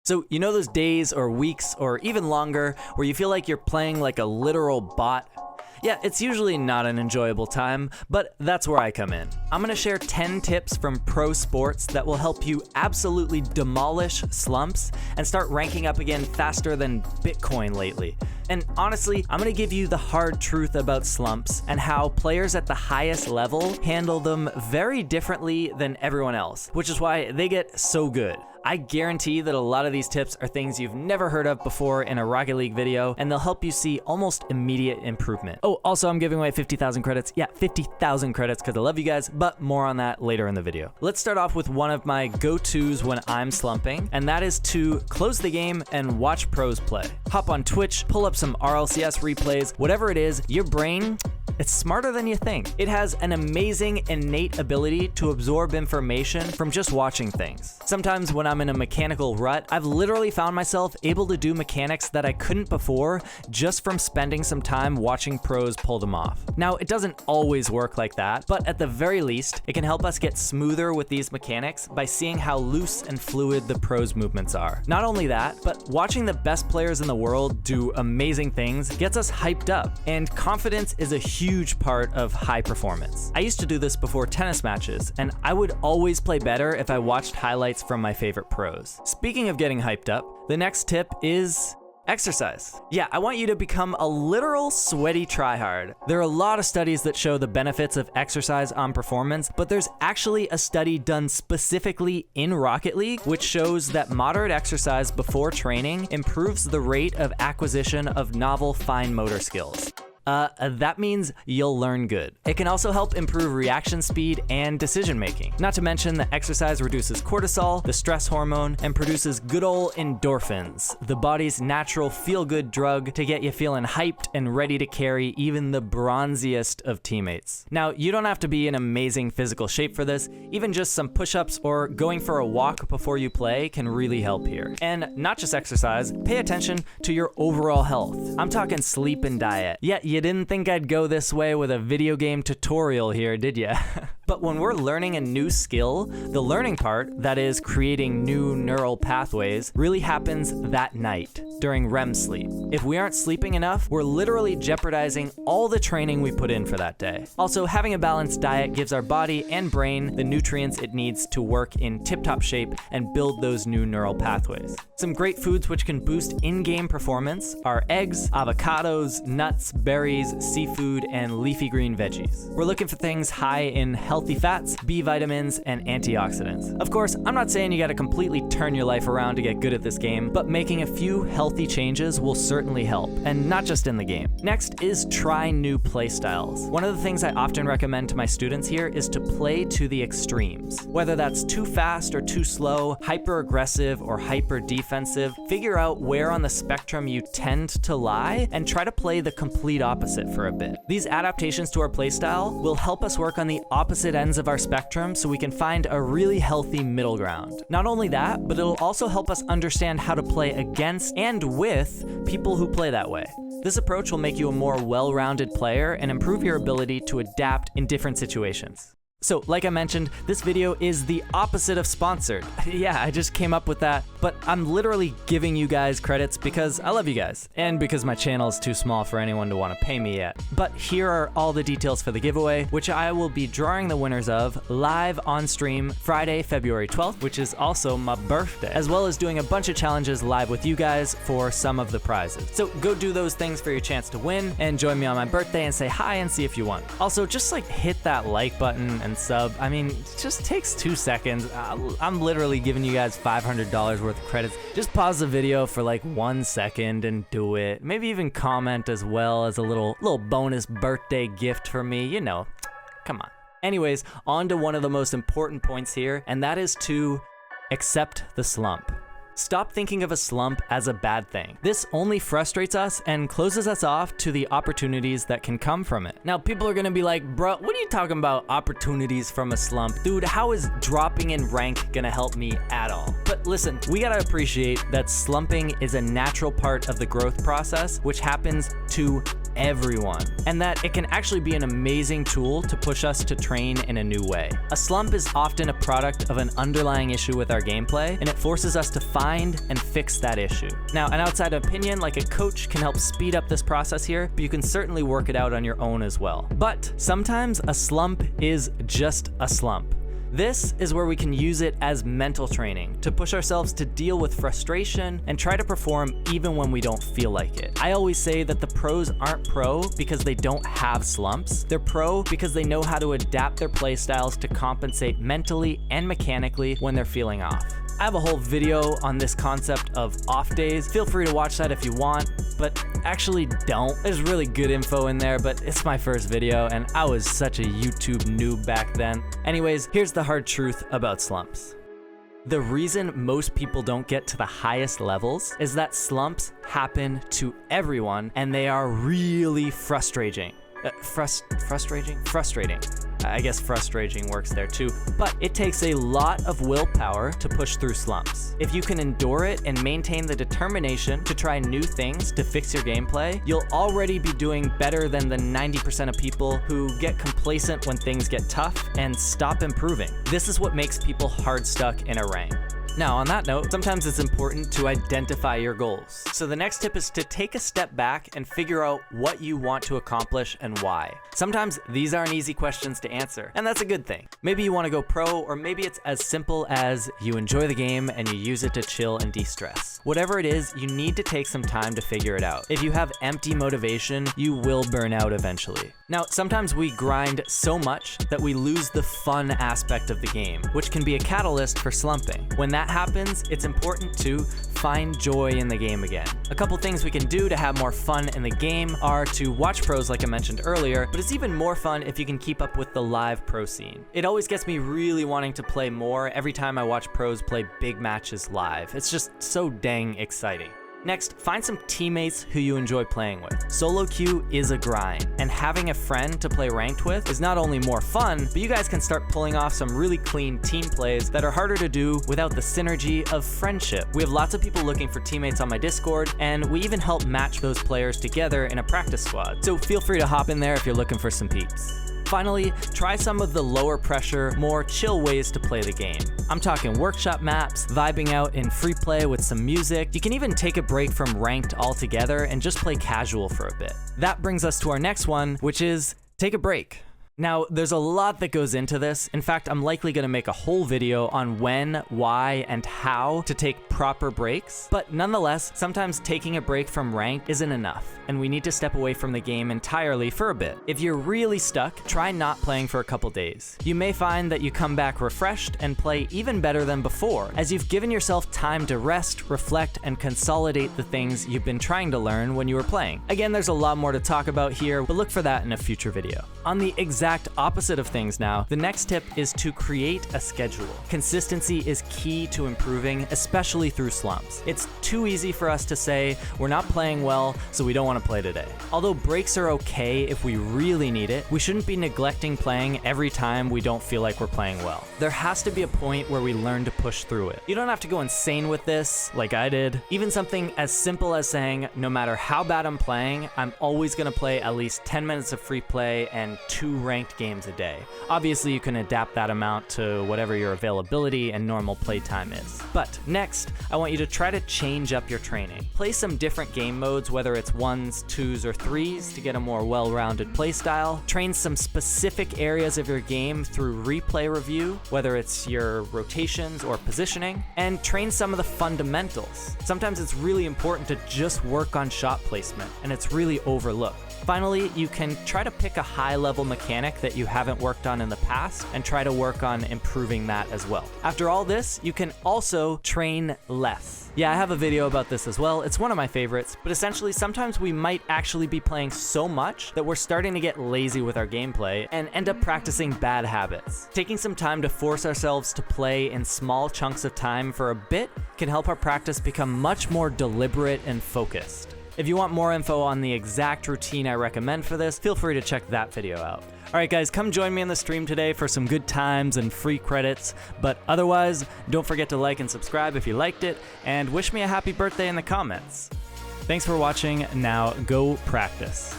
So you know those days or weeks or even longer where you feel like you're playing like a literal bot? Yeah, it's usually not an enjoyable time, but that's where I come in. I'm gonna share 10 tips from pro sports that will help you absolutely demolish slumps and start ranking up again faster than Bitcoin lately. And honestly, I'm gonna give you the hard truth about slumps and how players at the highest level handle them very differently than everyone else, which is why they get so good. I guarantee that a lot of these tips are things you've never heard of before in a Rocket League video, and they'll help you see almost immediate improvement. Oh, also I'm giving away 50,000 credits. Yeah, 50,000 credits because I love you guys, but more on that later in the video. Let's start off with one of my go-tos when I'm slumping, and that is to close the game and watch pros play. Hop on Twitch, pull up some RLCS replays, whatever it is, your brain, it's smarter than you think. It has an amazing innate ability to absorb information from just watching things. Sometimes when I'm in a mechanical rut, I've literally found myself able to do mechanics that I couldn't before just from spending some time watching pros pull them off. Now, it doesn't always work like that, but at the very least, it can help us get smoother with these mechanics by seeing how loose and fluid the pros' movements are. Not only that, but watching the best players in the world do amazing things gets us hyped up, and confidence is a huge part of high performance. I used to do this before tennis matches, and I would always play better if I watched highlights from my favorite pros. Speaking of getting hyped up, the next tip is exercise. Yeah, I want you to become a literal sweaty tryhard. There are a lot of studies that show the benefits of exercise on performance, but there's actually a study done specifically in Rocket League which shows that moderate exercise before training improves the rate of acquisition of novel fine motor skills. That means you'll learn good. It can also help improve reaction speed and decision making. Not to mention that exercise reduces cortisol, the stress hormone, and produces good ol' endorphins, the body's natural feel-good drug to get you feeling hyped and ready to carry even the bronziest of teammates. Now, you don't have to be in amazing physical shape for this. Even just some push-ups or going for a walk before you play can really help here. And not just exercise, pay attention to your overall health. I'm talking sleep and diet. Yeah, you didn't think I'd go this way with a video game tutorial here, did ya? But when we're learning a new skill, the learning part, that is creating new neural pathways, really happens that night during REM sleep. If we aren't sleeping enough, we're literally jeopardizing all the training we put in for that day. Also, having a balanced diet gives our body and brain the nutrients it needs to work in tip-top shape and build those new neural pathways. Some great foods which can boost in-game performance are eggs, avocados, nuts, berries, seafood, and leafy green veggies. We're looking for things high in healthy fats, B vitamins, and antioxidants. Of course, I'm not saying you gotta completely turn your life around to get good at this game, but making a few healthy changes will certainly help, and not just in the game. Next is try new play styles. One of the things I often recommend to my students here is to play to the extremes. Whether that's too fast or too slow, hyper aggressive or hyper defensive, figure out where on the spectrum you tend to lie and try to play the complete opposite for a bit. These adaptations to our playstyle will help us work on the opposite ends of our spectrum so we can find a really healthy middle ground. Not only that, but it'll also help us understand how to play against and with people who play that way. This approach will make you a more well-rounded player and improve your ability to adapt in different situations. So, like I mentioned, this video is the opposite of sponsored. Yeah, I just came up with that, but I'm literally giving you guys credits because I love you guys, and because my channel is too small for anyone to want to pay me yet. But here are all the details for the giveaway, which I will be drawing the winners of live on stream Friday, February 12th, which is also my birthday, as well as doing a bunch of challenges live with you guys for some of the prizes. So go do those things for your chance to win, and join me on my birthday and say hi and see if you won. Also, just like hit that like button and sub. I mean, it just takes 2 seconds. I'm literally giving you guys $500 worth of credits. Just pause the video for like 1 second and do it. Maybe even comment as well as a little bonus birthday gift for me. You know, come on. Anyways, on to one of the most important points here, and that is to accept the slump. Stop thinking of a slump as a bad thing. This only frustrates us and closes us off to the opportunities that can come from it. Now, people are gonna be like, bro, what are you talking about opportunities from a slump? Dude, how is dropping in rank gonna help me at all? But listen, we gotta appreciate that slumping is a natural part of the growth process, which happens to everyone, and that it can actually be an amazing tool to push us to train in a new way. A slump is often a product of an underlying issue with our gameplay, and it forces us to find and fix that issue. Now, an outside opinion like a coach can help speed up this process here, but you can certainly work it out on your own as well. But sometimes a slump is just a slump. This is where we can use it as mental training to push ourselves to deal with frustration and try to perform even when we don't feel like it. I always say that the pros aren't pro because they don't have slumps. They're pro because they know how to adapt their playstyles to compensate mentally and mechanically when they're feeling off. I have a whole video on this concept of off days. Feel free to watch that if you want, but actually don't. There's really good info in there, but it's my first video and I was such a YouTube noob back then. Anyways, here's the hard truth about slumps. The reason most people don't get to the highest levels is that slumps happen to everyone and they are really frustrating. Frustrating. I guess frustrating works there too, but it takes a lot of willpower to push through slumps. If you can endure it and maintain the determination to try new things to fix your gameplay, you'll already be doing better than the 90% of people who get complacent when things get tough and stop improving. This is what makes people hard stuck in a rank. Now, on that note, sometimes it's important to identify your goals. So the next tip is to take a step back and figure out what you want to accomplish and why. Sometimes these aren't easy questions to answer, and that's a good thing. Maybe you want to go pro, or maybe it's as simple as you enjoy the game and you use it to chill and de-stress. Whatever it is, you need to take some time to figure it out. If you have empty motivation, you will burn out eventually. Now, sometimes we grind so much that we lose the fun aspect of the game, which can be a catalyst for slumping. When that happens, it's important to find joy in the game again. A couple things we can do to have more fun in the game are to watch pros like I mentioned earlier, but it's even more fun if you can keep up with the live pro scene. It always gets me really wanting to play more every time I watch pros play big matches live. It's just so dang exciting. Next, find some teammates who you enjoy playing with. Solo queue is a grind, and having a friend to play ranked with is not only more fun, but you guys can start pulling off some really clean team plays that are harder to do without the synergy of friendship. We have lots of people looking for teammates on my Discord, and we even help match those players together in a practice squad. So feel free to hop in there if you're looking for some peeps. Finally, try some of the lower pressure, more chill ways to play the game. I'm talking workshop maps, vibing out in free play with some music. You can even take a break from ranked altogether and just play casual for a bit. That brings us to our next one, which is take a break. Now, there's a lot that goes into this. In fact, I'm likely going to make a whole video on when, why, and how to take proper breaks. But nonetheless, sometimes taking a break from ranked isn't enough, and we need to step away from the game entirely for a bit. If you're really stuck, try not playing for a couple days. You may find that you come back refreshed and play even better than before, as you've given yourself time to rest, reflect, and consolidate the things you've been trying to learn when you were playing. Again, there's a lot more to talk about here, but look for that in a future video. On the exact opposite of things now, the next tip is to create a schedule. Consistency is key to improving, especially through slumps. It's too easy for us to say, we're not playing well, so we don't want to play today. Although breaks are okay if we really need it, we shouldn't be neglecting playing every time we don't feel like we're playing well. There has to be a point where we learn to push through it. You don't have to go insane with this, like I did. Even something as simple as saying, no matter how bad I'm playing, I'm always going to play at least 10 minutes of free play and 2 ranked games a day. Obviously, you can adapt that amount to whatever your availability and normal playtime is. But next, I want you to try to change up your training. Play some different game modes, whether it's 1s, 2s, or 3s to get a more well-rounded playstyle. Train some specific areas of your game through replay review, whether it's your rotations or positioning, and train some of the fundamentals. Sometimes it's really important to just work on shot placement, and it's really overlooked. Finally, you can try to pick a high-level mechanic that you haven't worked on in the past and try to work on improving that as well. After all this, you can also train less. Yeah, I have a video about this as well. It's one of my favorites, but essentially sometimes we might actually be playing so much that we're starting to get lazy with our gameplay and end up practicing bad habits. Taking some time to force ourselves to play in small chunks of time for a bit can help our practice become much more deliberate and focused. If you want more info on the exact routine I recommend for this, feel free to check that video out. Alright guys, come join me in the stream today for some good times and free credits, but otherwise, don't forget to like and subscribe if you liked it, and wish me a happy birthday in the comments. Thanks for watching, now go practice.